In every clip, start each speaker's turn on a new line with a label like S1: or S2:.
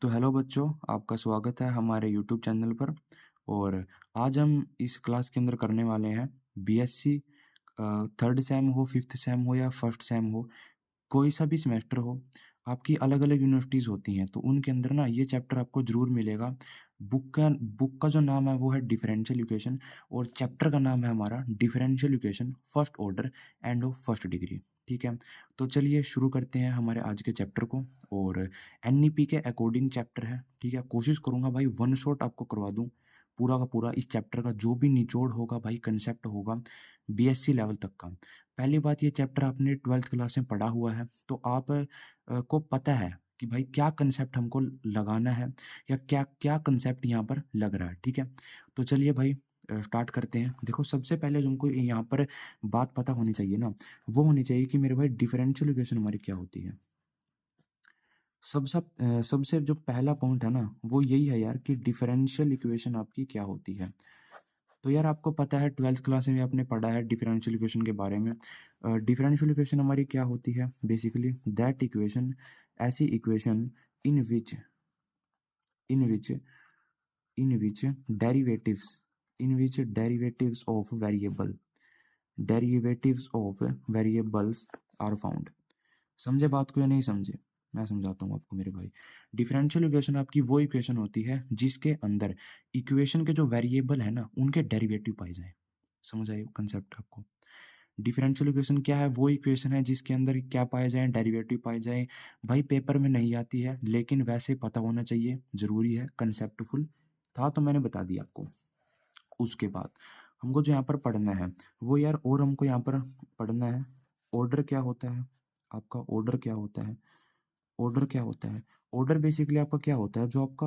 S1: तो हेलो बच्चों, आपका स्वागत है हमारे यूट्यूब चैनल पर। और आज हम इस क्लास के अंदर करने वाले हैं बीएससी। थर्ड सेम हो, फिफ्थ सेम हो या फर्स्ट सेम हो, कोई सा भी सेमेस्टर हो, आपकी अलग अलग यूनिवर्सिटीज़ होती हैं तो उनके अंदर ना ये चैप्टर आपको ज़रूर मिलेगा। बुक का जो नाम है वो है डिफरेंशियल इक्वेशन, और चैप्टर का नाम है हमारा differential equation first order end of first degree. ठीक है, तो चलिए शुरू करते हैं हमारे आज के चैप्टर को। और एनईपी के अकॉर्डिंग चैप्टर है, ठीक है। कोशिश करूँगा भाई वन शॉट आपको करवा दूँ पूरा का पूरा, इस चैप्टर का जो भी निचोड़ होगा भाई, कंसेप्ट होगा बीएससी लेवल तक का। पहली बात, ये चैप्टर आपने 12th क्लास में पढ़ा हुआ है तो आप को पता है कि भाई क्या कंसेप्ट हमको लगाना है या क्या क्या कंसेप्ट यहाँ पर लग रहा है। ठीक है, तो चलिए भाई स्टार्ट करते हैं। देखो, सबसे पहले जो हमको यहाँ पर बात पता होनी चाहिए ना, वो होनी चाहिए कि मेरे भाई डिफरेंशियल इक्वेशन हमारी क्या होती है। सबसे जो पहला पॉइंट है ना, वो यही है यार कि डिफरेंशियल इक्वेशन आपकी क्या होती है। तो यार आपको पता है 12th क्लास में आपने पढ़ा है डिफरेंशियल इक्वेशन के बारे में। डिफरेंशियल इक्वेशन हमारी क्या होती है, बेसिकली दैट इक्वेशन, ऐसी equation in which in which in which derivatives in which derivatives of variables are found. समझे बात को या नहीं समझे? मैं समझाता हूँ आपको मेरे भाई। डिफरेंशियल इक्वेशन आपकी वो इक्वेशन होती है जिसके अंदर इक्वेशन के जो वेरिएबल है ना, उनके डेरिवेटिव पाए जाए। समझ आए कंसेप्ट आपको? डिफरेंशियल इक्वेशन क्या है? वो इक्वेशन है जिसके अंदर क्या पाए जाए, डेरिवेटिव पाए जाए। भाई पेपर में नहीं आती है लेकिन वैसे पता होना चाहिए, जरूरी है, कंसेप्टफुल था तो मैंने बता दिया आपको। उसके बाद हमको जो यहाँ पर पढ़ना है वो यार, और हमको यहाँ पर पढ़ना है ऑर्डर क्या होता है। आपका ऑर्डर क्या होता है? ऑर्डर क्या होता है? ऑर्डर बेसिकली आपका क्या होता है, जो आपका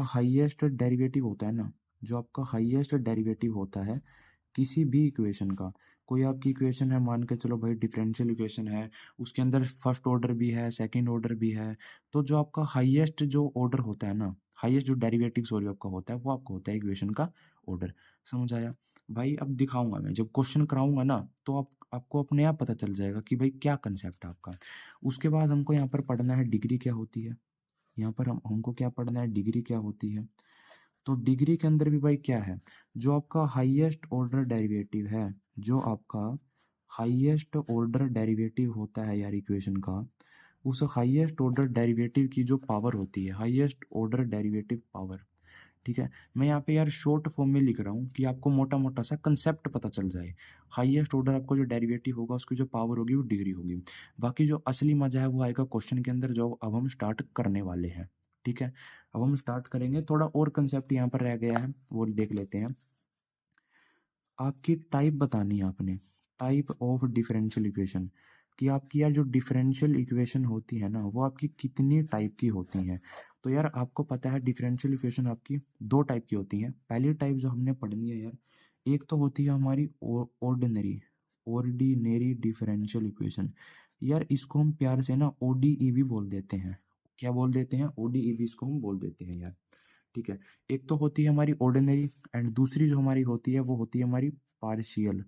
S1: हाईएस्ट डेरिवेटिव होता है ना, जो आपका हाईएस्ट डेरिवेटिव होता है किसी भी इक्वेशन का। कोई आपकी इक्वेशन है, मान के चलो भाई डिफरेंशियल इक्वेशन है, उसके अंदर फर्स्ट ऑर्डर भी है, सेकंड ऑर्डर भी है। तो जो आपका हाईएस्ट जो ऑर्डर होता है ना, हाईएस्ट जो डेरिवेटिव सॉरी आपका होता है, वो आपका होता है इक्वेशन का ऑर्डर। समझ आया भाई? अब दिखाऊंगा मैं, जब क्वेश्चन कराऊंगा ना तो आपको अपने आप पता चल जाएगा कि भाई क्या कंसेप्ट है आपका। उसके बाद हमको यहाँ पर पढ़ना है डिग्री क्या होती है। यहाँ पर हमको क्या पढ़ना है, डिग्री क्या होती है। तो डिग्री के अंदर भी भाई क्या है, जो आपका हाईएस्ट ऑर्डर डेरिवेटिव है, जो आपका हाईएस्ट ऑर्डर डेरिवेटिव होता है यार इक्वेशन का, उस हाईएस्ट ऑर्डर डेरिवेटिव की जो पावर होती है, हाईएस्ट ऑर्डर डेरिवेटिव पावर। ठीक है, मैं यहाँ पे यार शॉर्ट फॉर्म में लिख रहा हूँ कि आपको मोटा मोटा सा कंसेप्ट पता चल जाए। हाईएस्ट ऑर्डर आपको जो डेरिवेटिव होगा उसकी जो पावर होगी वो डिग्री होगी। बाकी जो असली मजा है वो आएगा क्वेश्चन के अंदर, जो अब हम स्टार्ट करने वाले हैं। ठीक है, अब हम स्टार्ट करेंगे। थोड़ा और कंसेप्ट यहाँ पर रह गया है, वो देख लेते हैं। आपकी टाइप बतानी है आपने, टाइप ऑफ डिफरेंशियल इक्वेशन, कि आपकी यार जो डिफरेंशियल इक्वेशन होती है ना, वो आपकी कितनी टाइप की होती हैं। तो यार आपको पता है डिफरेंशियल इक्वेशन आपकी दो टाइप की होती हैं। पहली टाइप जो हमने पढ़नी है यार, एक तो होती है हमारी ऑर्डिनरी ऑर्डिनरी डिफरेंशियल इक्वेशन। यार इसको हम प्यार से ना ओडीई भी बोल देते हैं। क्या बोल देते हैं? ओडीई भी इसको हम बोल देते हैं यार। ठीक है, एक तो होती है हमारी ऑर्डिनरी, एंड दूसरी जो हमारी होती है वो होती है हमारी पार्शियल।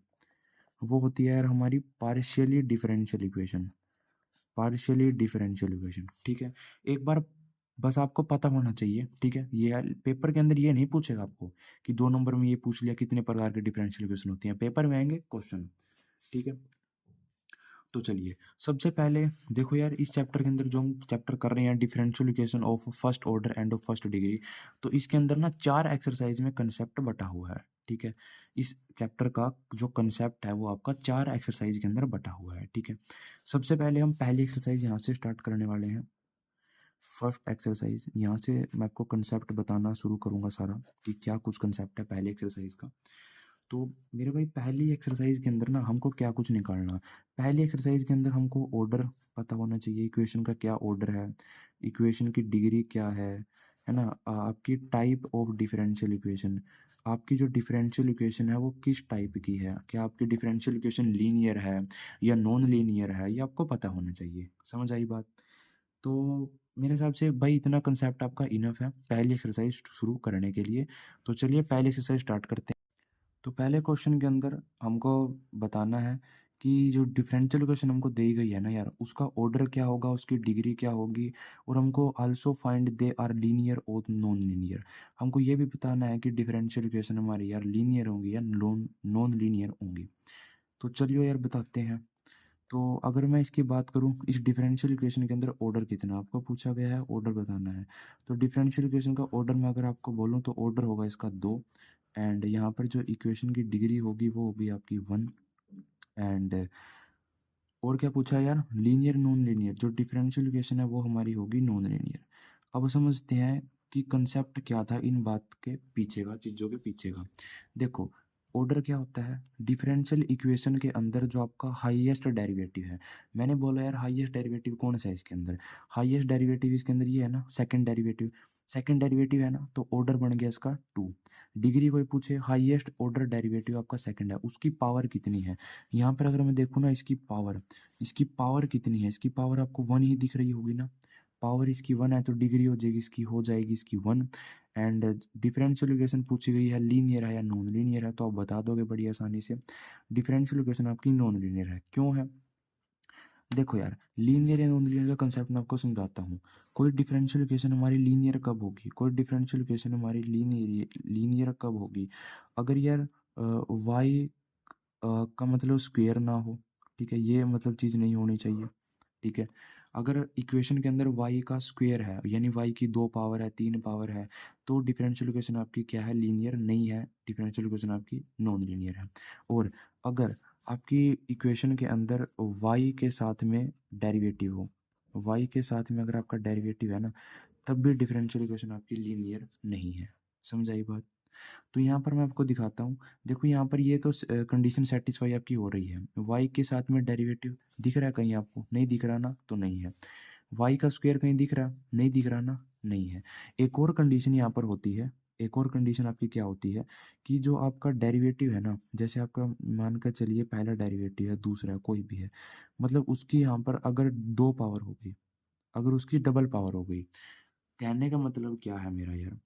S1: वो होती है यार हमारी partially differential equation. Partially differential equation, ठीक है। एक बार बस आपको पता होना चाहिए, ठीक है। ये यार पेपर के अंदर ये नहीं पूछेगा आपको कि 2 नंबर में ये पूछ लिया कितने प्रकार के डिफरेंशियल इक्वेशन होती हैं। पेपर में आएंगे क्वेश्चन, ठीक है। तो चलिए सबसे पहले देखो यार, इस चैप्टर के अंदर जो हम चैप्टर कर रहे हैं differential equation of first order end of first degree, तो इसके अंदर ना 4 एक्सरसाइज में कंसेप्ट बटा हुआ है। ठीक है, इस चैप्टर का जो कंसेप्ट है वो आपका 4 एक्सरसाइज के अंदर बटा हुआ है। ठीक है, सबसे पहले हम पहली एक्सरसाइज यहाँ से स्टार्ट करने वाले हैं। फर्स्ट एक्सरसाइज यहाँ से मैं आपको कंसेप्ट बताना शुरू करूँगा सारा, कि क्या कुछ कंसेप्ट है पहली एक्सरसाइज का। तो मेरे भाई पहली एक्सरसाइज के अंदर ना हमको क्या कुछ निकालना। पहली एक्सरसाइज के अंदर हमको ऑर्डर पता होना चाहिए, इक्वेशन का क्या ऑर्डर है, इक्वेशन की डिग्री क्या है ना। आपकी टाइप ऑफ डिफरेंशियल इक्वेशन, आपकी जो डिफरेंशियल इक्वेशन है वो किस टाइप की है, क्या आपकी डिफरेंशियल इक्वेशन लीनियर है या नॉन लीनियर है, ये आपको पता होना चाहिए। समझ आई बात? तो मेरे हिसाब से भाई इतना कंसेप्ट आपका इनफ है पहली एक्सरसाइज शुरू करने के लिए। तो चलिए पहली एक्सरसाइज स्टार्ट करते हैं। तो पहले क्वेश्चन के अंदर हमको बताना है कि जो डिफरेंशियल इक्वेशन हमको दी गई है ना यार, उसका ऑर्डर क्या होगा, उसकी डिग्री क्या होगी, और हमको also find they are linear और नॉन लीनियर। हमको ये भी बताना है कि डिफरेंशियल इक्वेशन हमारी यार लीनियर होंगी या नॉन नॉन लीनियर होंगी। तो चलिए यार बताते हैं। तो अगर मैं इसकी बात करूँ, इस डिफरेंशियल इक्वेशन के अंदर ऑर्डर कितना आपको पूछा गया है, ऑर्डर बताना है। तो डिफरेंशियल इक्वेशन का ऑर्डर मैं अगर आपको बोलूँ तो ऑर्डर होगा इसका 2, एंड यहाँ पर जो इक्वेशन की डिग्री होगी वो होगी आपकी 1, एंड और क्या पूछा है यार, लीनियर नॉन लीनियर। जो डिफरेंशियल इक्वेशन है वो हमारी होगी नॉन लीनियर। अब समझते हैं कि कंसेप्ट क्या था इन बात के पीछे का, चीज़ों के पीछे का। देखो, ऑर्डर क्या होता है, डिफरेंशियल इक्वेशन के अंदर जो आपका हाईएस्ट डेरिवेटिव है। मैंने बोला यार हाईएस्ट डेरिवेटिव कौन सा है इसके अंदर, हाईएस्ट डेरिवेटिव इसके अंदर ये है ना, सेकंड डेरिवेटिव। सेकंड डेरिवेटिव है ना, तो ऑर्डर बन गया इसका 2। डिग्री कोई पूछे, हाईएस्ट ऑर्डर डेरिवेटिव आपका सेकंड है, उसकी पावर कितनी है। यहाँ पर अगर मैं देखूँ ना, इसकी पावर कितनी है, इसकी पावर आपको 1 ही दिख रही होगी ना। पावर इसकी 1 है तो डिग्री हो जाएगी इसकी 1। एंड डिफरेंशियल इक्वेशन पूछी गई है लीनियर है या नॉन लीनियर है, तो आप बता दोगे बड़ी आसानी से। डिफरेंशियल इक्वेशन आपकी नॉन लीनियर है, क्यों है। देखो यार, लीनियर या नॉन लीनियर का कंसेप्ट मैं आपको समझाता हूँ। कोई डिफरेंशियल इक्वेशन हमारी लीनियर कब होगी, कोई डिफरेंशियल इक्वेशन हमारी लीनियर कब होगी, अगर यार वाई का मतलब स्क्वायर ना हो। ठीक है, ये मतलब चीज़ नहीं होनी चाहिए। ठीक है, अगर इक्वेशन के अंदर y का स्क्वायर है, यानी y की 2 पावर है, 3 पावर है, तो डिफरेंशियल इक्वेशन आपकी क्या है, लीनियर नहीं है, डिफरेंशियल इक्वेशन आपकी नॉन लीनियर है। और अगर आपकी इक्वेशन के अंदर y के साथ में डेरिवेटिव हो, y के साथ में अगर आपका डेरिवेटिव है ना, तब भी डिफरेंशियल इक्वेशन आपकी लीनियर नहीं है। समझ आई बात। तो यहाँ पर मैं आपको दिखाता हूँ। देखो यहाँ पर ये तो कंडीशन सेटिस्फाई आपकी हो रही है, y के साथ में डेरिवेटिव दिख रहा है कहीं आपको, नहीं दिख रहा ना, तो नहीं है। y का स्क्वायर कहीं दिख रहा, नहीं दिख रहा ना, नहीं है। एक और कंडीशन यहाँ पर होती है, एक और कंडीशन आपकी क्या होती है कि जो आपका डेरिवेटिव है ना, जैसे आपका मान कर चलिए पहला डेरिवेटिव है, दूसरा है, कोई भी है, मतलब उसकी यहाँ पर अगर 2 पावर हो गई, अगर उसकी डबल पावर हो गई, कहने का मतलब क्या है मेरा यार।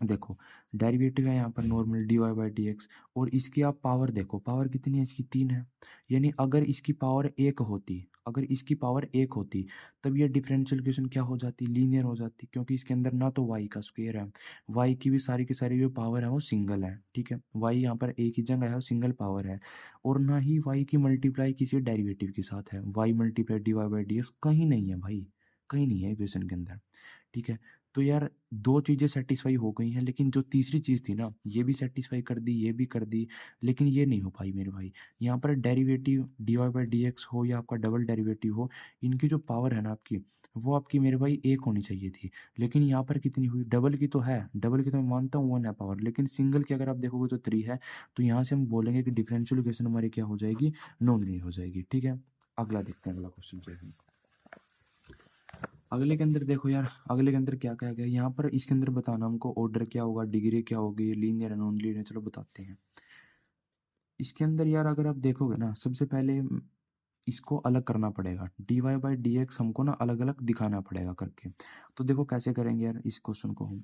S1: देखो, डेरिवेटिव है यहाँ पर normal D Y by D X, और इसकी आप पावर देखो, पावर कितनी है इसकी, 3 है। यानी अगर इसकी पावर 1 होती, अगर इसकी पावर 1 होती, तब ये डिफरेंशियल इक्वेशन क्या हो जाती, लीनियर हो जाती, क्योंकि इसके अंदर ना तो y का स्क्वायर है, y की भी सारी की सारी जो पावर है वो सिंगल है। ठीक है, y यहाँ पर एक ही जगह है, वो सिंगल पावर है, और ना ही y की मल्टीप्लाई किसी डेरिवेटिव के साथ है। y multiply D Y by D X कहीं नहीं है भाई, कहीं नहीं है इक्वेशन के अंदर। ठीक है, तो यार दो चीज़ें सेटिस्फाई हो गई हैं, लेकिन जो तीसरी चीज़ थी ना, ये भी सेटिस्फाई कर दी, ये भी कर दी, लेकिन ये नहीं हो पाई मेरे भाई। यहाँ पर derivative D Y by D X हो या आपका डबल डेरिवेटिव हो, इनकी जो पावर है ना आपकी, वो आपकी मेरे भाई 1 होनी चाहिए थी। लेकिन यहाँ पर कितनी हुई, डबल की तो है, डबल की तो मैं मानता हूँ 1 है पावर, लेकिन सिंगल की अगर आप देखोगे तो 3 है। तो यहाँ से हम बोलेंगे कि डिफरेंशियल इक्वेशन हमारी क्या हो जाएगी, नॉन लीनियर हो जाएगी। ठीक है, अगला देखते हैं, अगला क्वेश्चन। अगले के अंदर देखो यार, अगले के अंदर क्या कहा गया यहाँ पर, इसके अंदर बताना हमको ऑर्डर क्या होगा, डिग्री क्या होगी, लीनियर है नॉन लीनियर, चलो बताते हैं। इसके अंदर यार अगर आप देखोगे ना, सबसे पहले इसको अलग करना पड़ेगा, D Y by D X हमको ना अलग अलग दिखाना पड़ेगा करके। तो देखो कैसे करेंगे यार इस क्वेश्चन को हम।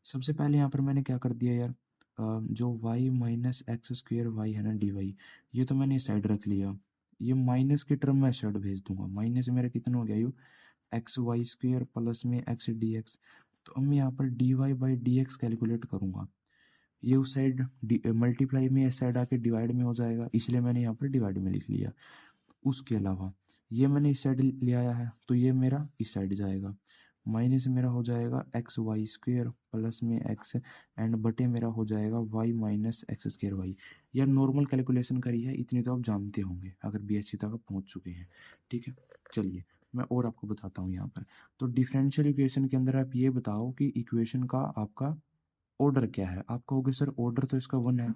S1: सबसे पहले यहाँ पर मैंने क्या कर दिया यार, जो Y minus X square Y है ना डी वाई, ये तो मैंने इस साइड रख लिया। ये माइनस की टर्म मैं साइड भेज दूंगा, माइनस मेरा कितना हो गया U, X Y square plus में एक्स डी एक्स। तो अब मैं यहाँ पर D Y by D X calculate करूँगा, ये उस साइड मल्टीप्लाई में, इस साइड आके डिवाइड में हो जाएगा, इसलिए मैंने यहाँ पर डिवाइड में लिख लिया। उसके अलावा ये मैंने इस साइड ले आया है, तो ये मेरा इस साइड जाएगा, माइनस मेरा हो जाएगा एक्स वाई स्क्वेयर प्लस में एक्स, एंड बटे मेरा हो जाएगा Y minus X square Y. यार नॉर्मल कैलकुलेशन करी है, इतनी तो आप जानते होंगे अगर बीएससी तक आप पहुँच चुके हैं। ठीक है, चलिए मैं और आपको बताता हूँ यहाँ पर। तो डिफरेंशियल इक्वेशन के अंदर आप ये बताओ कि इक्वेशन का आपका ऑर्डर क्या है। आप कहोगे सर ऑर्डर तो इसका 1 है,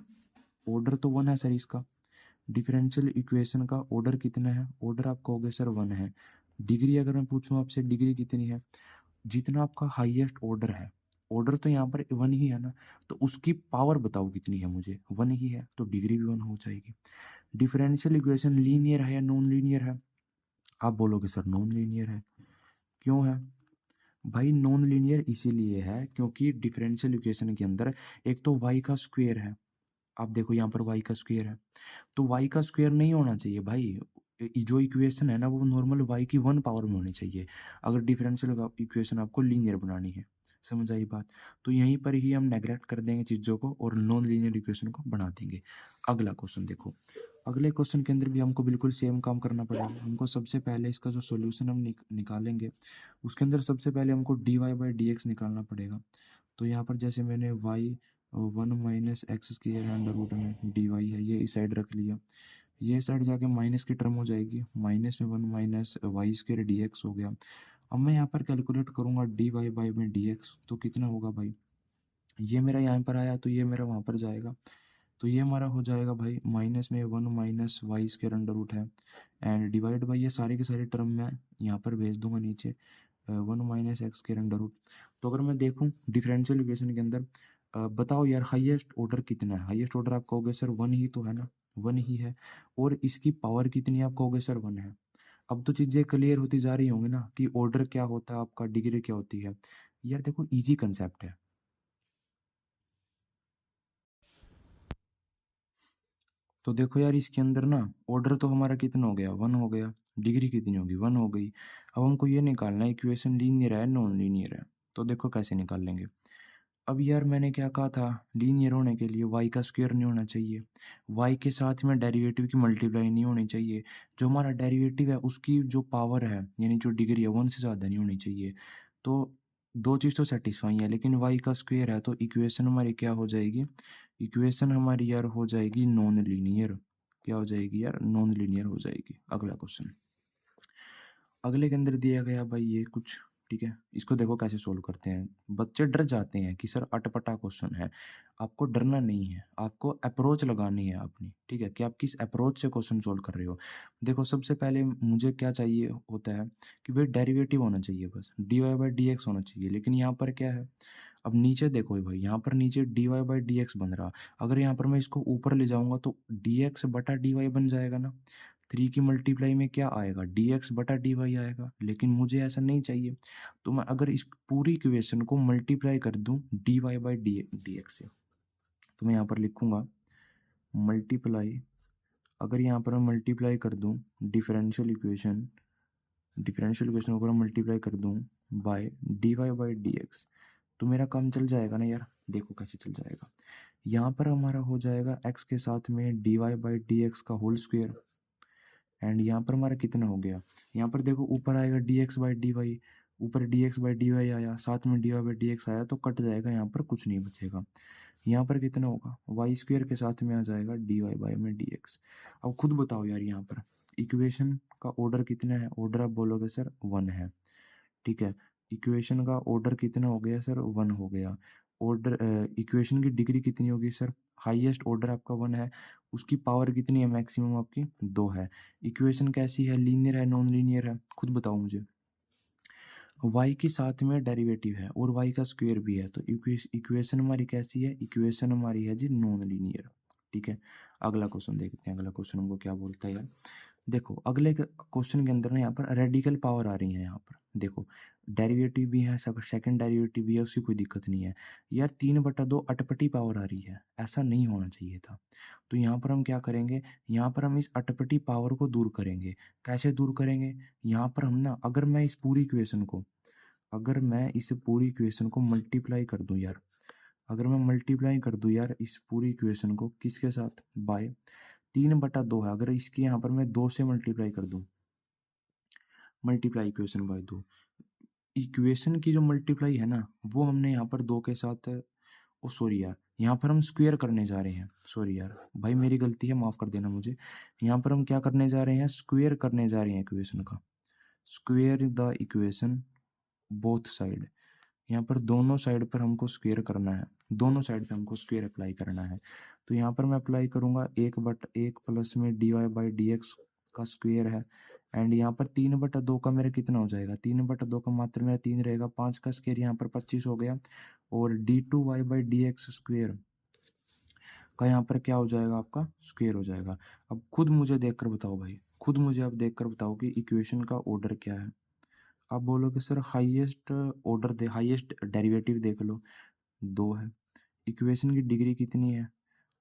S1: ऑर्डर तो 1 है सर इसका। डिफरेंशियल इक्वेशन का ऑर्डर कितना है, ऑर्डर आप कहोगे सर 1 है। डिग्री अगर मैं पूछूं आपसे, डिग्री कितनी है, जितना आपका हाईएस्ट ऑर्डर है, ऑर्डर तो यहाँ पर 1 ही है ना, तो उसकी पावर बताओ कितनी है, मुझे 1 ही है, तो डिग्री भी 1 हो जाएगी। डिफरेंशियल इक्वेशन लीनियर है या नॉन लीनियर है, आप बोलोगे सर नॉन लीनियर है, क्यों है भाई। नॉन लीनियर इसीलिए है क्योंकि डिफरेंशियल इक्वेशन के अंदर एक तो y का स्क्वायर है, आप देखो यहाँ पर वाई का स्क्वायर है, तो वाई का स्क्वायर नहीं होना चाहिए भाई। जो इक्वेशन है ना वो नॉर्मल वाई की 1 पावर में होनी चाहिए, अगर डिफरेंशियल इक्वेशन आपको लीनियर बनानी है। समझ आई बात? तो यहीं पर ही हम नेग्लेक्ट कर देंगे चीज़ों को और नॉन लीनियर इक्वेशन को बना देंगे। अगला क्वेश्चन देखो, अगले क्वेश्चन के अंदर भी हमको बिल्कुल सेम काम करना पड़ेगा। हमको सबसे पहले इसका जो सोल्यूशन हम निकालेंगे, उसके अंदर सबसे पहले हमको D Y by D X निकालना पड़ेगा। तो यहाँ पर जैसे मैंने वाई 1 - x² अंडर रूट में डी वाई है, ये इस साइड रख लिया। ये साइड जाके माइनस की टर्म हो जाएगी, माइनस में 1 - y² हो गया। अब मैं यहाँ पर कैलकुलेट करूँगा डी वाई बाई में डी एक्स, तो कितना होगा भाई? ये मेरा यहाँ पर आया तो ये मेरा वहाँ पर जाएगा, तो ये हमारा हो जाएगा भाई माइनस में 1 - y² अंडर रूट है, एंड डिवाइड बाई ये सारी की सारी टर्म मैं यहाँ पर भेज दूंगा नीचे, 1 - x² अंडर रूट। तो अगर मैं देखूँ डिफरेंशियल इक्वेशन के अंदर, बताओ यार हाईएस्ट ऑर्डर कितना है? हाईएस्ट ऑर्डर आप कहोगे सर 1 ही तो है ना, 1 ही है। और इसकी पावर कितनी है? आप कहोगे सर 1 है। अब तो चीज़ें क्लियर होती जा रही होंगी ना कि ऑर्डर क्या होता है आपका, डिग्री क्या होती है। यार देखो इजी कंसेप्ट है। तो देखो यार इसके अंदर ना ऑर्डर तो हमारा कितना हो गया, 1 हो गया। डिग्री कितनी होगी, 1 हो गई। अब हमको ये निकालना है इक्वेशन लीनियर है नॉन लीनियर है। तो देखो कैसे निकाल लेंगे। अब यार मैंने क्या कहा था, लीनियर होने के लिए वाई का स्क्वायर नहीं होना चाहिए, वाई के साथ में डेरिवेटिव की मल्टीप्लाई नहीं होनी चाहिए, जो हमारा डेरिवेटिव है उसकी जो पावर है यानी जो डिग्री है 1 से ज़्यादा नहीं होनी चाहिए। तो दो चीज़ तो सेटिस्फाई है, लेकिन वाई का स्क्वायर है तो इक्वेशन हमारी क्या हो जाएगी? इक्वेशन हमारी यार हो जाएगी नॉन लीनियर। क्या हो जाएगी यार? नॉन लीनियर हो जाएगी। अगला क्वेश्चन, अगले के अंदर दिया गया भाई ये कुछ, ठीक है। इसको देखो कैसे सोल्व करते हैं। बच्चे डर जाते हैं कि सर अटपटा क्वेश्चन है। आपको डरना नहीं है, आपको अप्रोच लगानी है अपनी, ठीक है, कि आप किस अप्रोच से क्वेश्चन सोल्व कर रहे हो। देखो सबसे पहले मुझे क्या चाहिए होता है कि भाई डेरिवेटिव होना चाहिए, बस D Y by D X होना चाहिए। लेकिन यहाँ पर क्या है, अब नीचे देखो भाई, यहाँ पर नीचे D Y by D X बन रहा। अगर यहाँ पर मैं इसको ऊपर ले जाऊंगा तो डी एक्स बटा डी वाई बन जाएगा ना। 3 की मल्टीप्लाई में क्या आएगा, डी एक्स बटा डी वाई आएगा। लेकिन मुझे ऐसा नहीं चाहिए, तो मैं अगर इस पूरी इक्वेशन को मल्टीप्लाई कर दूं D Y by D X से, तो मैं यहाँ पर लिखूंगा मल्टीप्लाई। अगर यहाँ पर मैं मल्टीप्लाई कर दूं डिफरेंशियल इक्वेशन, डिफरेंशियल इक्वेशन को मल्टीप्लाई कर दूं by D Y by D x, तो मेरा काम चल जाएगा ना यार। देखो कैसे चल जाएगा। यहाँ पर हमारा हो जाएगा एक्स के साथ में D Y by D x का होल स्क्वायर, एंड यहाँ पर हमारा कितना हो गया, यहाँ पर देखो ऊपर आएगा D x by D Y, ऊपर D x by D Y आया, साथ में D Y by D X आया, तो कट जाएगा, यहाँ पर कुछ नहीं बचेगा। यहाँ पर कितना होगा, वाई स्क्वायर के साथ में आ जाएगा डी वाई बाई में डी एक्स। अब खुद बताओ यार यहाँ पर इक्वेशन का ऑर्डर कितना है? ऑर्डर आप बोलोगे सर 1 है, ठीक है। इक्वेशन का ऑर्डर कितना हो गया सर? 1 हो गया। ऑर्डर इक्वेशन की डिग्री कितनी होगी सर? हाईएस्ट ऑर्डर आपका 1 है, उसकी पावर कितनी है मैक्सिमम आपकी? 2 है। इक्वेशन कैसी है, लीनियर है नॉन लीनियर है? खुद बताओ मुझे। y के साथ में डेरिवेटिव है और y का स्क्वायर भी है, तो इक्वेशन हमारी कैसी है? इक्वेशन हमारी है जी नॉन लीनियर, ठीक है। अगला क्वेश्चन देखते हैं, अगला क्वेश्चन हमको क्या बोलता है यार। देखो अगले क्वेश्चन के अंदर ना यहाँ पर रेडिकल पावर आ रही है। यहाँ पर देखो डेरिवेटिव भी है, सब सेकंड डेरिवेटिव भी है, उसकी कोई दिक्कत नहीं है। यार 3/2 अटपटी पावर आ रही है, ऐसा नहीं होना चाहिए था। तो यहाँ पर हम क्या करेंगे, यहाँ पर हम इस अटपटी पावर को दूर करेंगे। कैसे दूर करेंगे? यहाँ पर हम ना, अगर मैं इस पूरी इक्वेशन को, अगर मैं इस पूरी इक्वेशन को मल्टीप्लाई कर दूं यार, अगर मैं मल्टीप्लाई कर दूं यार इस पूरी इक्वेशन को किसके साथ? बाय 3/2 है, अगर इसके यहाँ पर मैं 2 से मल्टीप्लाई कर दूं, मल्टीप्लाई इक्वेशन बाय 2, इक्वेशन की जो मल्टीप्लाई है ना वो हमने यहाँ पर 2 के साथ, ओ सॉरी यार, यहाँ पर हम स्क्वेयर करने जा रहे हैं। सॉरी यार भाई मेरी गलती है, माफ़ कर देना मुझे। यहाँ पर हम क्या करने जा रहे हैं? स्क्वेयर करने जा रहे हैं इक्वेशन का। Square the equation both side, यहाँ पर दोनों साइड पर हमको स्क्वेयर करना है, दोनों साइड पे हमको स्क्वेयर अप्लाई करना है। तो यहाँ पर मैं अप्लाई करूँगा 1/1 प्लस में D Y by D x का स्क्वेयर है, एंड यहाँ पर 3/2 का मेरा कितना हो जाएगा? 3/2 का मात्र मेरा 3 रहेगा, 5 का स्क्वेयर यहाँ पर 25 हो गया, और d two y by D x square का यहाँ पर क्या हो जाएगा? आपका स्क्वेयर हो जाएगा। अब खुद मुझे देख कर बताओ भाई, खुद मुझे अब देख कर बताओ कि इक्वेशन का ऑर्डर क्या है। आप बोलोगे सर हाईएस्ट ऑर्डर दे, हाईएस्ट डेरिवेटिव देख लो, 2 है। इक्वेशन की डिग्री कितनी है?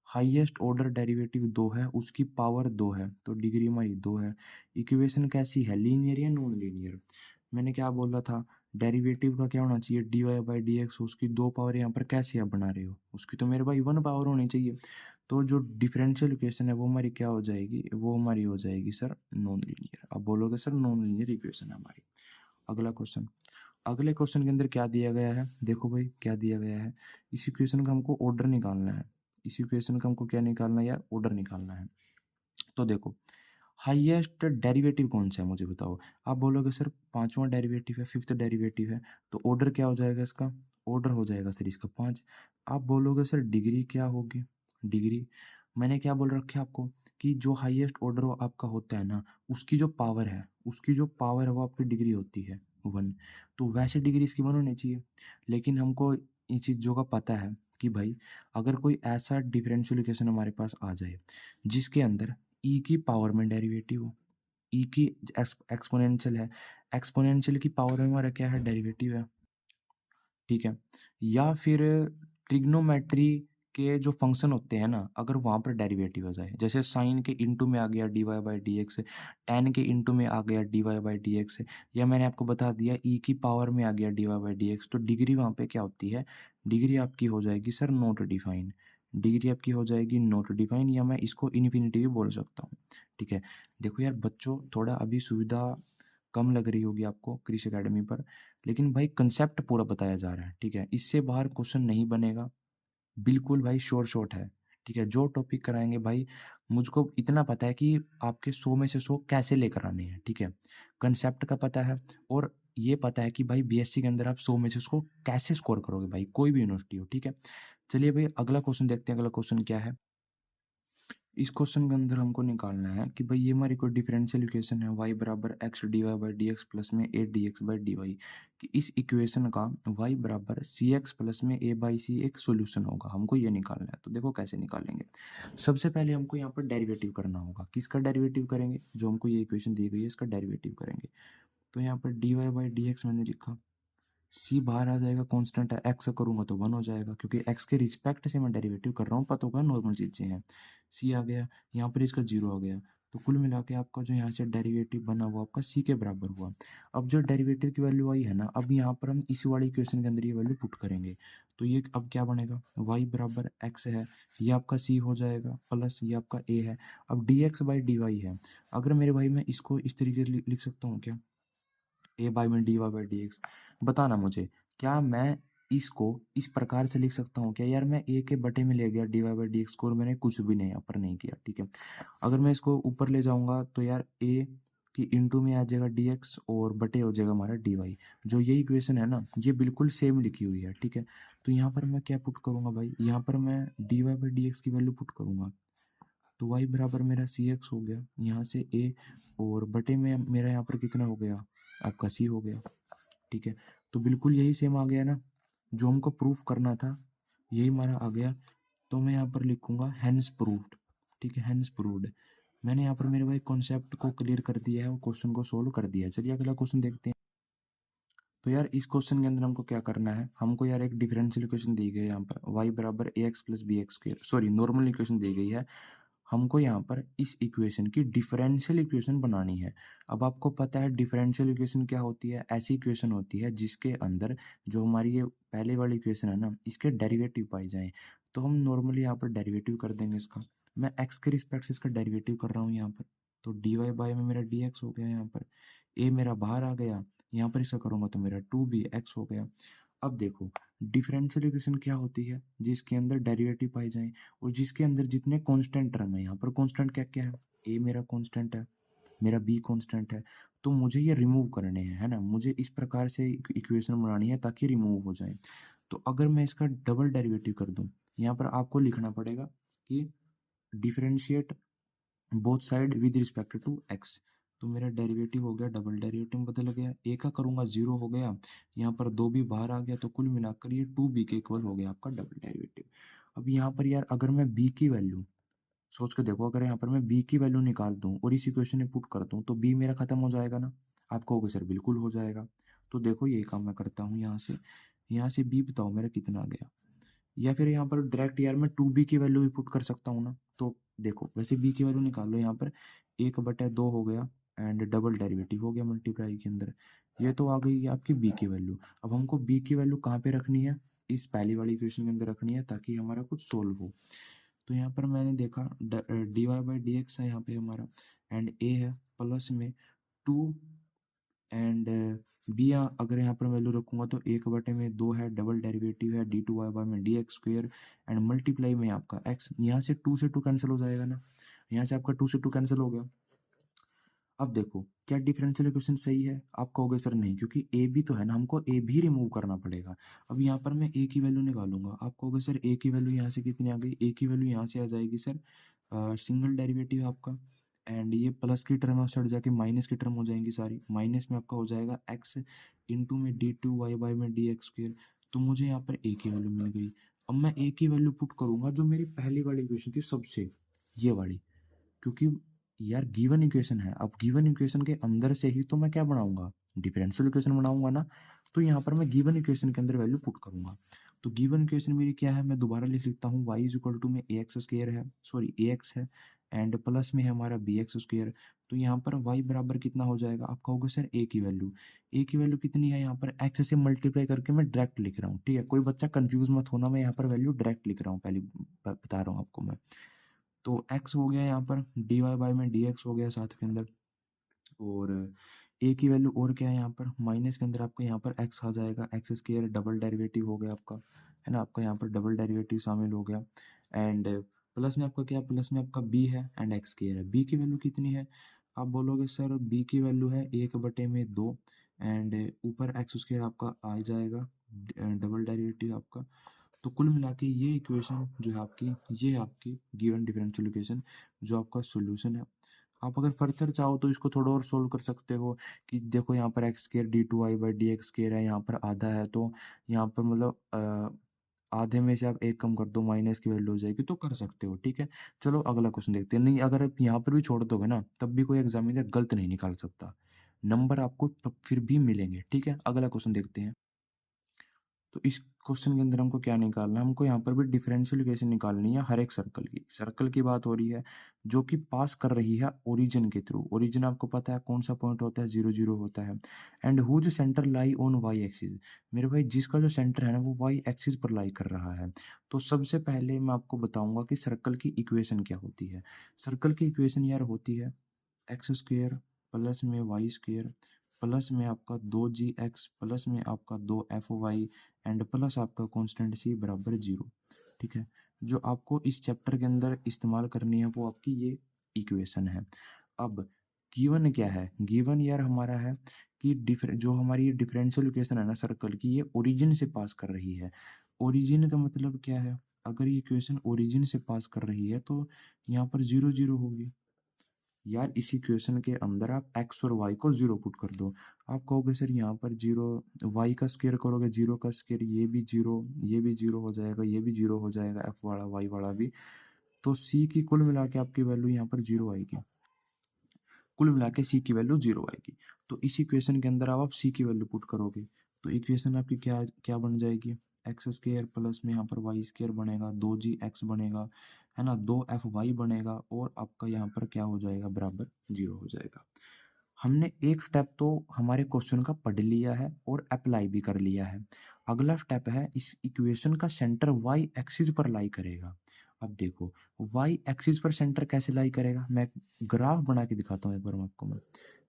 S1: हाईएस्ट ऑर्डर डेरिवेटिव 2 है, उसकी पावर 2 है, तो डिग्री हमारी 2 है। इक्वेशन कैसी है, लीनियर या नॉन लीनियर? मैंने क्या बोला था, डेरिवेटिव का क्या होना चाहिए, d Y by D x, उसकी 2 पावर यहाँ पर कैसे आप बना रहे हो, उसकी तो मेरे भाई 1 पावर होनी चाहिए। तो जो डिफरेंशियल इक्वेशन है वो हमारी क्या हो जाएगी, वो हमारी हो जाएगी सर नॉन लीनियर। अब बोलोगे सर नॉन लीनियर इक्वेशन है हमारी। अगला क्वेश्चन, अगले क्वेश्चन के अंदर क्या दिया गया है, देखो भाई क्या दिया गया है। इस इक्वेशन का हमको ऑर्डर निकालना है, इस इक्वेशन का हमको क्या निकालना है यार, ऑर्डर निकालना है। तो देखो हाईएस्ट डेरिवेटिव कौन सा है मुझे बताओ। आप बोलोगे सर पांचवा डेरिवेटिव है, फिफ्थ डेरिवेटिव है, तो ऑर्डर क्या हो जाएगा इसका, ऑर्डर हो जाएगा सर इसका 5। आप बोलोगे सर डिग्री क्या होगी, डिग्री मैंने क्या बोल रखा है आपको कि जो हाईएस्ट ऑर्डर आपका होता है ना, उसकी जो पावर है, उसकी जो पावर है वो आपकी डिग्री होती है 1। तो वैसे डिग्री इसकी 1 होनी चाहिए। लेकिन हमको इन चीज़ों का पता है कि भाई अगर कोई ऐसा डिफरेंशियल इक्वेशन हमारे पास आ जाए जिसके अंदर ई की पावर में डेरिवेटिव हो, ई की एक्सपोनेंशियल है, एक्सपोनेंशियल की पावर में हमारा क्या है, डेरिवेटिव है, ठीक है। या फिर ट्रिग्नोमेट्री के जो फंक्शन होते हैं ना, अगर वहाँ पर डेरिवेटिव हो जाए, जैसे साइन के इंटू में आ गया d Y by D x, ten के इंटू में आ गया d Y by D x, या मैंने आपको बता दिया ई की पावर में आ गया d Y by D x, तो डिग्री वहाँ पे क्या होती है, डिग्री आपकी हो जाएगी सर नॉट डिफाइन, डिग्री आपकी हो जाएगी नॉट डिफाइन, या मैं इसको इन्फिनिटी भी बोल सकता हूँ, ठीक है। देखो यार बच्चों, थोड़ा अभी सुविधा कम लग रही होगी आपको क्रिश एकेडमी पर, लेकिन भाई कंसेप्ट पूरा बताया जा रहा है, ठीक है। इससे बाहर क्वेश्चन नहीं बनेगा, बिल्कुल भाई श्योर शॉट है, ठीक है। जो टॉपिक कराएंगे भाई, मुझको इतना पता है कि आपके 100 में से 100 कैसे लेकर आने हैं, ठीक है। कंसेप्ट का पता है, और ये पता है कि भाई बीएससी के अंदर आप 100 में से उसको कैसे स्कोर करोगे भाई, कोई भी यूनिवर्सिटी हो, ठीक है। चलिए भाई अगला क्वेश्चन देखते हैं, अगला क्वेश्चन क्या है। इस क्वेश्चन के अंदर हमको निकालना है कि भाई ये हमारी कोई डिफरेंशियल इक्वेशन है, y बराबर X D Y by D X plus में A D x by D Y, कि इस इक्वेशन का y बराबर सी एक्स प्लस में ए बाई सी एक सोल्यूशन होगा, हमको ये निकालना है। तो देखो कैसे निकालेंगे। सबसे पहले हमको यहाँ पर डेरिवेटिव करना होगा, किसका डेरिवेटिव करेंगे, जो हमको ये इक्वेशन दी गई है इसका डेरिवेटिव करेंगे। तो यहाँ पर D Y by D x मैंने लिखा, सी बाहर आ जाएगा, कांस्टेंट है, एक्स करूंगा तो 1 हो जाएगा, क्योंकि एक्स के रिस्पेक्ट से मैं डेरिवेटिव कर रहा हूँ, पता होगा नॉर्मल चीज़ें हैं। सी आ गया, यहाँ पर इसका 0 आ गया, तो कुल मिला के आपका जो यहाँ से डेरिवेटिव बना हुआ आपका सी के बराबर हुआ। अब जो डेरिवेटिव की वैल्यू आई है ना, अब यहाँ पर हम इस वाली इक्वेशन के अंदर ये वैल्यू पुट करेंगे, तो ये अब क्या बनेगा, वाई बराबर एक्स है, ये आपका सी हो जाएगा, प्लस ये आपका ए है। अब d x by D Y है, अगर मेरे भाई मैं इसको इस तरीके से लिख सकता हूँ क्या, ए बाई में D Y by D x, बताना मुझे, क्या मैं इसको इस प्रकार से लिख सकता हूँ क्या यार, मैं ए के बटे में ले गया d Y by D x को, और मैंने कुछ भी नहीं यहाँ पर नहीं किया, ठीक है। अगर मैं इसको ऊपर ले जाऊँगा तो यार ए की इंटू में आ जाएगा डी एक्स, और बटे हो जाएगा हमारा डी वाई। जो ये इक्वेशन है ना, ये बिल्कुल सेम लिखी हुई है, ठीक है। तो यहाँ पर मैं क्या पुट करूँगा भाई, यहाँ पर मैं d Y by D x की वैल्यू पुट करूँगा, तो वाई बराबर मेरा सी एक्स हो गया, यहाँ से ए, और बटे में मेरा यहाँ पर कितना हो गया, आपका सी हो गया, ठीक है। तो बिल्कुल यही सेम आ गया ना, जो हमको प्रूफ करना था यही हमारा आ गया। तो मैं यहाँ पर लिखूंगा हैंस प्रूव्ड, ठीक है, हैंस प्रूव्ड। मैंने यहाँ पर मेरे भाई कॉन्सेप्ट को क्लियर कर दिया है और क्वेश्चन को सोल्व कर दिया है। चलिए अगला क्वेश्चन देखते हैं। तो यार इस क्वेश्चन के अंदर हमको क्या करना है, हमको यार एक डिफरेंशियल इक्वेशन दी गई है, यहाँ पर y बराबर A X plus B X स्क्र, सॉरी नॉर्मल इक्वेशन दी गई है। हमको यहाँ पर इस इक्वेशन की डिफरेंशियल इक्वेशन बनानी है। अब आपको पता है डिफरेंशियल इक्वेशन क्या होती है, ऐसी इक्वेशन होती है जिसके अंदर जो हमारी ये पहले वाली इक्वेशन है ना, इसके डेरिवेटिव पाए जाएं। तो हम नॉर्मली यहाँ पर डेरिवेटिव कर देंगे इसका, मैं एक्स के रिस्पेक्ट से इसका डेरिवेटिव कर रहा हूँ यहाँ पर, तो डी वाई बाई में मेरा डी एक्स हो गया, यहाँ पर ए मेरा बाहर आ गया, यहाँ पर इसका करूँगा तो मेरा 2b(x) हो गया। अब देखो डिफरेंशियल इक्वेशन क्या होती है, जिसके अंदर डेरिवेटिव पाई जाए, और जिसके अंदर जितने कांस्टेंट टर्म है, यहाँ पर कांस्टेंट क्या क्या है, ए मेरा कांस्टेंट है, मेरा बी कांस्टेंट है, तो मुझे ये रिमूव करने हैं, है ना, मुझे इस प्रकार से इक्वेशन बनानी है ताकि रिमूव हो जाए। तो अगर मैं इसका डबल डेरिवेटिव कर दूं, यहाँ पर आपको लिखना पड़ेगा कि differentiate both side with respect to x. तो मेरा डेरिवेटिव हो गया, डबल डेरिवेटिव में बदल गया, ए का करूंगा 0 हो गया, यहाँ पर 2b बाहर आ गया, तो कुल मिलाकर ये 2b के इक्वल हो गया आपका डबल डेरिवेटिव। अब यहाँ पर यार अगर मैं b की वैल्यू सोच के देखो, अगर यहाँ पर मैं b की वैल्यू निकाल दूँ और इस इक्वेशन में पुट कर दूँ, तो b मेरा खत्म हो जाएगा ना, आप कहोगे सर बिल्कुल हो जाएगा। तो देखो यही काम मैं करता हूँ, यहाँ से b बताओ मेरा कितना आ गया, या फिर यहाँ पर डायरेक्ट यार मैं 2b की वैल्यू भी पुट कर सकता हूँ ना। तो देखो वैसे b की वैल्यू निकाल लो यहाँ पर, 1/2 हो गया एंड डबल डेरिवेटिव हो गया मल्टीप्लाई के अंदर, ये तो आ गई आपकी b की वैल्यू। अब हमको b की वैल्यू कहाँ पे रखनी है, इस पहली वाली इक्वेशन के अंदर रखनी है ताकि हमारा कुछ सोल्व हो। तो यहाँ पर मैंने देखा dy बाई डी एक्स है यहाँ पे हमारा, एंड a है प्लस में 2 एंड बी अगर यहाँ पर वैल्यू रखूंगा तो 1/2 है, डबल डेरिवेटिव है d2y में d x square and multiply में आपका x, यहाँ से 2 से 2 कैंसिल हो जाएगा ना, यहाँ से आपका 2 से 2 कैंसिल हो गया। अब देखो क्या डिफरेंशियल इक्वेशन सही है, आप कहोगे सर नहीं, क्योंकि ए भी तो है ना, हमको ए भी रिमूव करना पड़ेगा। अब यहाँ पर मैं ए की वैल्यू निकालूंगा, आप कहोगे सर ए की वैल्यू यहाँ से कितनी आ गई, ए की वैल्यू यहाँ से आ जाएगी सर सिंगल डेरिवेटिव आपका, एंड ये प्लस की टर्म है जाके माइनस की टर्म हो जाएंगी सारी, माइनस में आपका हो जाएगा एक्स इंटू में d2y में डी एक्स स्क्वेयर। तो मुझे यहाँ पर ए की वैल्यू मिल गई। अब मैं ए की वैल्यू पुट करूंगा जो मेरी पहली वाली इक्वेशन थी सबसे, ये वाली, क्योंकि यार गिवन इक्वेशन है, अब गिवन इक्वेशन के अंदर से ही तो मैं क्या बनाऊंगा, डिफरेंशियल इक्वेशन बनाऊंगा ना। तो यहाँ पर मैं गिवन इक्वेशन के अंदर वैल्यू पुट करूंगा। तो गिवन इक्वेशन मेरी क्या है, मैं दोबारा लिख लेता हूँ, y इज इक्वल टू में ए एक्स स्क्र है, सॉरी ए एक्स है एंड प्लस में है हमारा बी एक्स स्क्र। तो यहाँ पर y बराबर कितना हो जाएगा, आप कहोगे सर ए की वैल्यू, ए की वैल्यू कितनी है, यहाँ पर x से मल्टीप्लाई करके मैं डायरेक्ट लिख रहा हूँ, ठीक है, कोई बच्चा कंफ्यूज मत होना, मैं यहाँ पर वैल्यू डायरेक्ट लिख रहा हूँ, पहले बता रहा हूँ आपको मैं। तो x हो गया यहाँ पर dy में dx हो गया साथ के अंदर, और a की वैल्यू और क्या है यहाँ पर, माइनस के अंदर आपका यहाँ पर x आ जाएगा, एक्स स्क्वायर डबल डेरिवेटिव हो गया आपका, है ना, आपका यहाँ पर डबल डेरिवेटिव शामिल हो गया, एंड प्लस में आपका क्या, प्लस में आपका b है एंड x स्क्वायर है। b की वैल्यू कितनी है, आप बोलोगे सर b की वैल्यू है 1/2 एंड ऊपर एक्स स्क्वायर आपका आ जाएगा, डबल डेरिवेटिव आपका। तो कुल मिला के ये इक्वेशन जो है आपकी, ये है आपकी गिवन डिफरेंशियल इक्वेशन जो आपका सॉल्यूशन है। आप अगर फर्दर चाहो तो इसको थोड़ा और सोल्व कर सकते हो कि देखो यहाँ पर x square d2y by D x square है, यहाँ पर आधा है, तो यहाँ पर मतलब आधे में से आप एक कम कर दो, माइनस की वैल्यू हो जाएगी, तो कर सकते हो, ठीक है। चलो अगला क्वेश्चन देखते हैं। नहीं, अगर आप यहाँ पर भी छोड़ दोगे ना तब भी कोई एग्जामिनर गलत नहीं निकाल सकता, नंबर आपको फिर भी मिलेंगे, ठीक है। अगला क्वेश्चन देखते हैं। तो इस क्वेश्चन के अंदर हमको क्या निकालना है, हमको यहाँ पर भी डिफरेंशियल इक्वेशन निकालनी है हर एक सर्कल की। सर्कल की बात हो रही है जो कि पास कर रही है ओरिजिन के थ्रू। ओरिजिन आपको पता है कौन सा पॉइंट होता है, 0 0 होता है, and whose center lie on y axis. मेरे भाई जिसका जो सेंटर है ना वो वाई एक्सिस पर लाई कर रहा है। तो सबसे पहले मैं आपको बताऊंगा कि सर्कल की इक्वेशन क्या होती है। सर्कल की इक्वेशन यार होती है एक्स स्क्वेयर प्लस में वाई स्क्वेयर प्लस में आपका 2g x प्लस में आपका 2f(y) एंड प्लस आपका कांस्टेंट c बराबर 0, ठीक है। जो आपको इस चैप्टर के अंदर इस्तेमाल करनी है वो आपकी ये इक्वेशन है। अब गिवन क्या है, गिवन यार हमारा है कि जो हमारी डिफरेंशियल इक्वेशन है ना सर्कल की, ये ओरिजिन से पास कर रही है। ओरिजिन का मतलब क्या है, अगर ये इक्वेशन ओरिजिन से पास कर रही है तो यहाँ पर 0 0 होगी। यार इस इक्वेशन के अंदर आप x और y को 0 पुट कर दो। आप कहोगे सर यहाँ पर 0, y का स्क्वायर करोगे 0 का स्क्वायर, ये भी 0, ये भी 0 हो जाएगा, ये भी 0 हो जाएगा, f वाला y वाला भी। तो c की कुल मिला के आपकी वैल्यू यहाँ पर 0 आएगी, कुल मिला के c की वैल्यू 0 आएगी। तो इस इक्वेशन के अंदर आप c की वैल्यू पुट करोगे तो इक्वेशन आपकी क्या क्या बन जाएगी, एक्स स्क्र प्लस में यहाँ पर वाई स्क्र बनेगा, 2g x बनेगा, है ना, 2f(y) बनेगा, और आपका यहाँ पर क्या हो जाएगा, बराबर 0 हो जाएगा। हमने एक स्टेप तो हमारे क्वेश्चन का पढ़ लिया है और अप्लाई भी कर लिया है। अगला स्टेप है इस इक्वेशन का सेंटर वाई एक्सिस पर लाई करेगा। अब देखो वाई एक्सिस पर सेंटर कैसे लाई करेगा, मैं ग्राफ बना के दिखाता हूँ, एक बार मैं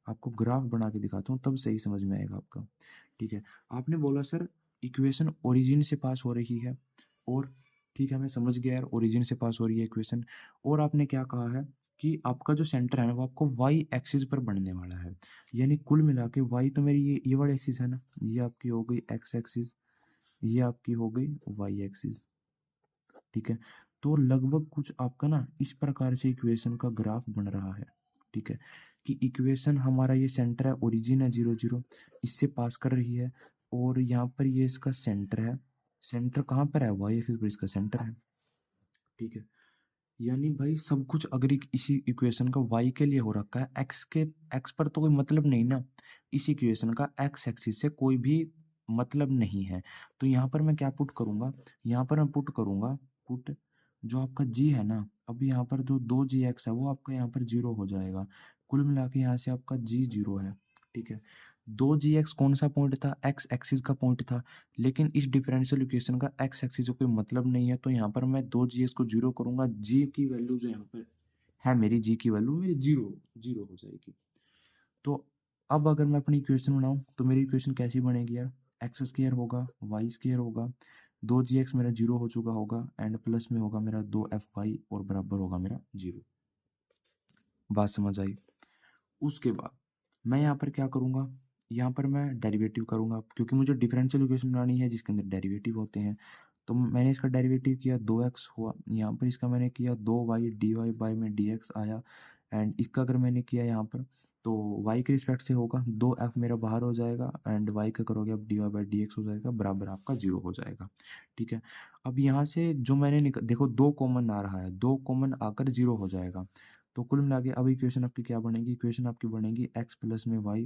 S1: आपको ग्राफ बना के दिखाता हूँ तब सही समझ में आएगा आपका, ठीक है। आपने बोला सर इक्वेशन ओरिजिन से पास हो रही है, और ठीक है मैं समझ गया यार ओरिजिन से पास हो रही है इक्वेशन, और आपने क्या कहा है कि आपका जो सेंटर है ना वो आपको वाई एक्सिस पर बनने वाला है। यानी कुल मिला के वाई तो मेरी ये वाली एक्सिस है ना, ये आपकी हो गई एक्स एक्सिस, ये आपकी हो गई वाई एक्सिस, ठीक है। तो लगभग कुछ आपका ना इस प्रकार से इक्वेशन का ग्राफ बन रहा है, ठीक है, कि इक्वेशन हमारा ये सेंटर है, ओरिजिन है 0 0, इससे पास कर रही है, और यहाँ पर ये इसका सेंटर है, सेंटर कहाँ पर है, वाई एक्सिस पर इसका सेंटर है, ठीक है। यानी भाई सब कुछ अगर इसी इक्वेशन का y के लिए हो रखा है, x पर तो कोई मतलब नहीं ना। इस इक्वेशन का x एक्सिस से कोई भी मतलब नहीं है। तो यहाँ पर मैं क्या पुट करूँगा, यहाँ पर मैं पुट करूँगा, पुट जो आपका g है ना, अब यहाँ पर जो 2gx है वो आपका यहाँ पर 0 हो जाएगा। कुल मिला के यहाँ से आपका g 0 है, ठीक है। 2gx कौन सा पॉइंट था, x एक्सिस का पॉइंट था, लेकिन इस डिफरेंशियल इक्वेशन का x एक्सिस से कोई मतलब नहीं है, तो यहाँ पर मैं 2gx को 0 करूँगा। g की वैल्यू जो यहाँ पर है, मेरी g की वैल्यू मेरी 0 हो जाएगी। तो अब अगर मैं अपनी इक्वेशन बनाऊं तो मेरी इक्वेशन कैसी बनेगी यार, एक्स स्क्र होगा, वाई स्क्र होगा, 2gx मेरा 0 हो चुका होगा, एंड प्लस में होगा मेरा 2fy और बराबर होगा मेरा 0। बात समझ आई। उसके बाद मैं यहाँ पर क्या करूँगा, यहाँ पर मैं डेरिवेटिव करूँगा, क्योंकि मुझे डिफरेंशियल इक्वेशन बनानी है जिसके अंदर डेरिवेटिव होते हैं। तो मैंने इसका डेरिवेटिव किया, 2x हुआ, यहाँ पर इसका मैंने किया 2y dy बाई में dx आया, एंड इसका अगर मैंने किया यहाँ पर तो y के रिस्पेक्ट से होगा, 2f मेरा बाहर हो जाएगा, एंड y का करोगे अब dy बाई dx हो जाएगा, बराबर आपका 0 हो जाएगा, ठीक है। अब यहाँ से जो मैंने देखो 2 कॉमन आ रहा है, 2 कॉमन आकर 0 हो जाएगा। तो कुल मिला के अब इक्वेशन आपकी क्या बनेगी, इक्वेशन आपकी बनेगी x प्लस में y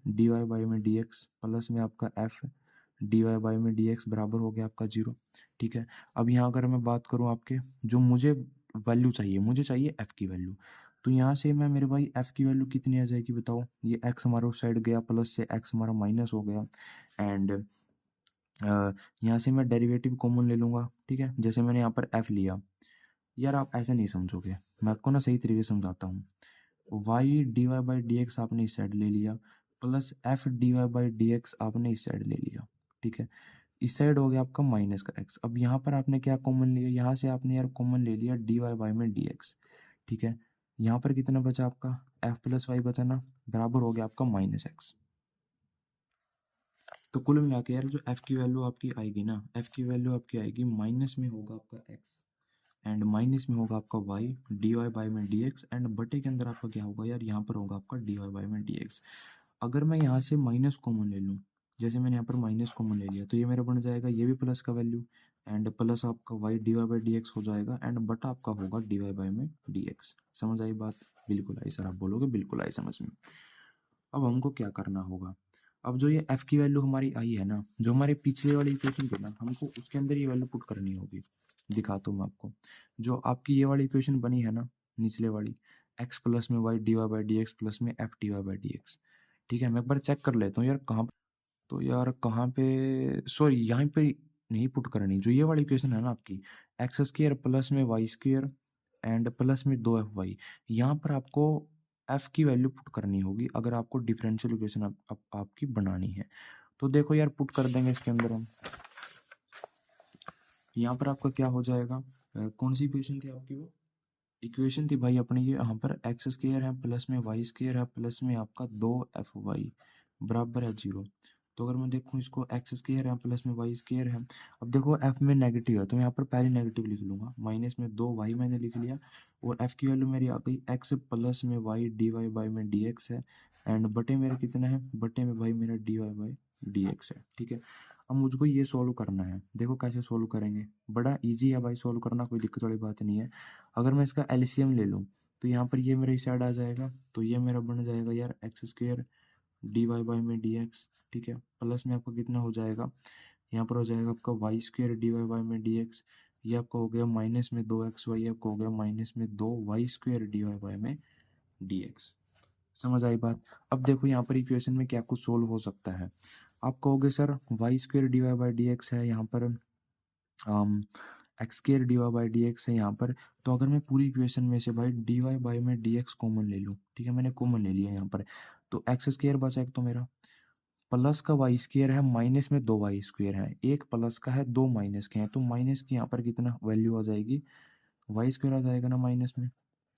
S1: dy बाई में dx प्लस में आपका f dy बाई में dx बराबर हो गया आपका 0, ठीक है। अब यहाँ अगर मैं बात करूँ आपके जो मुझे वैल्यू चाहिए, मुझे चाहिए f की वैल्यू, तो यहाँ से मैं मेरे भाई f की वैल्यू कितनी आ जाएगी बताओ, ये x हमारा उस साइड गया, प्लस से x हमारा माइनस हो गया, एंड यहाँ से मैं डेरिवेटिव कॉमन ले लूँगा, ठीक है। जैसे मैंने यहाँ पर f लिया, यार आप ऐसे नहीं समझोगे, मैं आपको ना सही तरीके से समझाता हूँ। y dy by D x आपने इस साइड ले लिया, plus f dy by D x आपने इस साइड ले लिया, ठीक है। इस साइड हो गया आपका माइनस का x। अब यहाँ पर आपने क्या कॉमन लिया, यहाँ से आपने यार कॉमन ले लिया dy बाई में dx, ठीक है। यहाँ पर कितना बचा आपका f प्लस वाई बचा ना, बराबर हो गया आपका माइनस x। तो कुल मिला के यार जो f की वैल्यू आपकी आएगी ना, f की वैल्यू आपकी आएगी माइनस में होगा आपका x, एंड माइनस में होगा आपका y dy बाई में dx, एंड बटे के अंदर आपका क्या होगा यार, यहाँ पर होगा आपका dy बाई में dx। अगर मैं यहाँ से माइनस कॉमन ले लूँ, जैसे मैंने यहाँ पर माइनस कॉमन ले लिया, तो ये मेरा बन जाएगा ये भी प्लस का वैल्यू, एंड प्लस आपका y dy बाई dx हो जाएगा, एंड बटा आपका होगा dy बाई में dx। समझ आई बात, बिल्कुल आई सर, आप बोलोगे बिल्कुल आई समझ में। अब हमको क्या करना होगा, अब जो ये f की वैल्यू हमारी आई है ना, जो हमारे पिछले वाली इक्वेशन थी ना, हमको उसके अंदर ये वैल्यू पुट करनी होगी। दिखाता हूँ मैं आपको, जो आपकी ये वाली इक्वेशन बनी है ना निचले वाली, x प्लस में y dy by D X plus में f dy by D x, ठीक है। मैं एक बार चेक कर लेता हूँ यार कहाँ, तो यार कहाँ पे, सॉरी यहाँ पे नहीं पुट करनी, जो ये वाली इक्वेशन है ना आपकी, एक्स स्क्र प्लस में वाई स्क्र एंड प्लस में 2fy, यहाँ पर आपको f की वैल्यू पुट करनी होगी अगर आपको डिफरेंशियल इक्वेशन आपकी बनानी है। तो देखो यार पुट कर देंगे इसके अंदर हम, यहाँ पर आपका क्या हो जाएगा, कौन सी इक्वेशन थी आपकी वो, इक्वेशन थी भाई अपनी ये, यहाँ पर एक्स स्क्र है प्लस में वाई स्क्र है प्लस में आपका 2fy बराबर है 0। तो अगर मैं देखूँ इसको, एक्स स्क्र है प्लस में वाई स्क्र है, अब देखो f में नेगेटिव है तो मैं यहाँ पर पहले नेगेटिव लिख लूँगा, माइनस में 2y मैंने लिख लिया, और f की वैल्यू मेरी आ गई x प्लस में y dy बाई में dx है, एंड बटे मेरा कितना है, बटे में भाई मेरा dy बाई dx है, ठीक है। अब मुझको ये सॉल्व करना है, देखो कैसे सॉल्व करेंगे, बड़ा इजी है भाई सॉल्व करना, कोई दिक्कत वाली बात नहीं है। अगर मैं इसका एलसीएम ले लूँ तो यहाँ पर ये मेरा इस साइड आ जाएगा, तो ये मेरा बन जाएगा यार x square d Y by में डी एक्स, ठीक है, प्लस में आपका कितना हो जाएगा, यहाँ पर हो जाएगा आपका y square d Y by में डी एक्स, ये आपका हो गया माइनस में 2xy, आपका हो गया माइनस में 2y square d Y by में डी एक्स। समझ आई बात। अब देखो यहाँ पर इक्वेशन में क्या कुछ सोल्व हो सकता है, आप कहोगे sir y square d Y by D x है यहाँ पर, x square d Y by D x है यहाँ पर, तो अगर मैं पूरी इक्वेशन में से भाई डी वाई बाई में डी एक्स कॉमन ले लूँ, ठीक है, मैंने कॉमन ले लिया यहाँ पर, तो एक्स स्क्र बचा एक तो मेरा, प्लस का वाई स्क्र है, माइनस में 2y स्क्र है, एक प्लस का है 2 माइनस के हैं, तो माइनस की यहाँ पर कितना वैल्यू आ जाएगी, वाई स्क्र आ जाएगा ना माइनस में,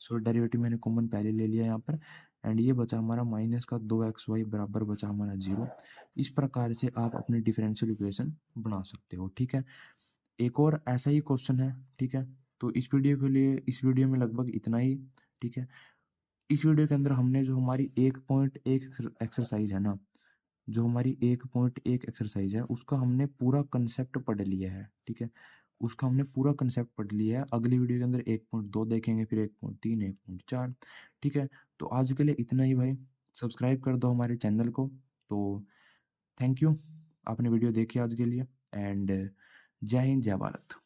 S1: सो डेरिवेटिव मैंने कॉमन पहले ले लिया यहाँ पर, एंड ये बचा हमारा माइनस का 2xy बराबर बचा हमारा 0। इस प्रकार से आप अपनी डिफरेंशियल इक्वेशन बना सकते हो, ठीक है। एक और ऐसा ही क्वेश्चन है, ठीक है। तो इस वीडियो के लिए, इस वीडियो में लगभग इतना ही, ठीक है। इस वीडियो के अंदर हमने जो हमारी 1.1 एक्सरसाइज है ना, जो हमारी 1.1 एक्सरसाइज है उसका हमने पूरा कंसेप्ट पढ़ लिया है, ठीक है, उसका हमने पूरा कंसेप्ट पढ़ लिया है। अगली वीडियो के अंदर 1.2 देखेंगे, फिर 1.3, 1.4, ठीक है। तो आज के लिए इतना ही भाई, सब्सक्राइब कर दो हमारे चैनल को, तो थैंक यू। आपने वीडियो देखी आज के लिए एंड जय हिंद, जय भारत।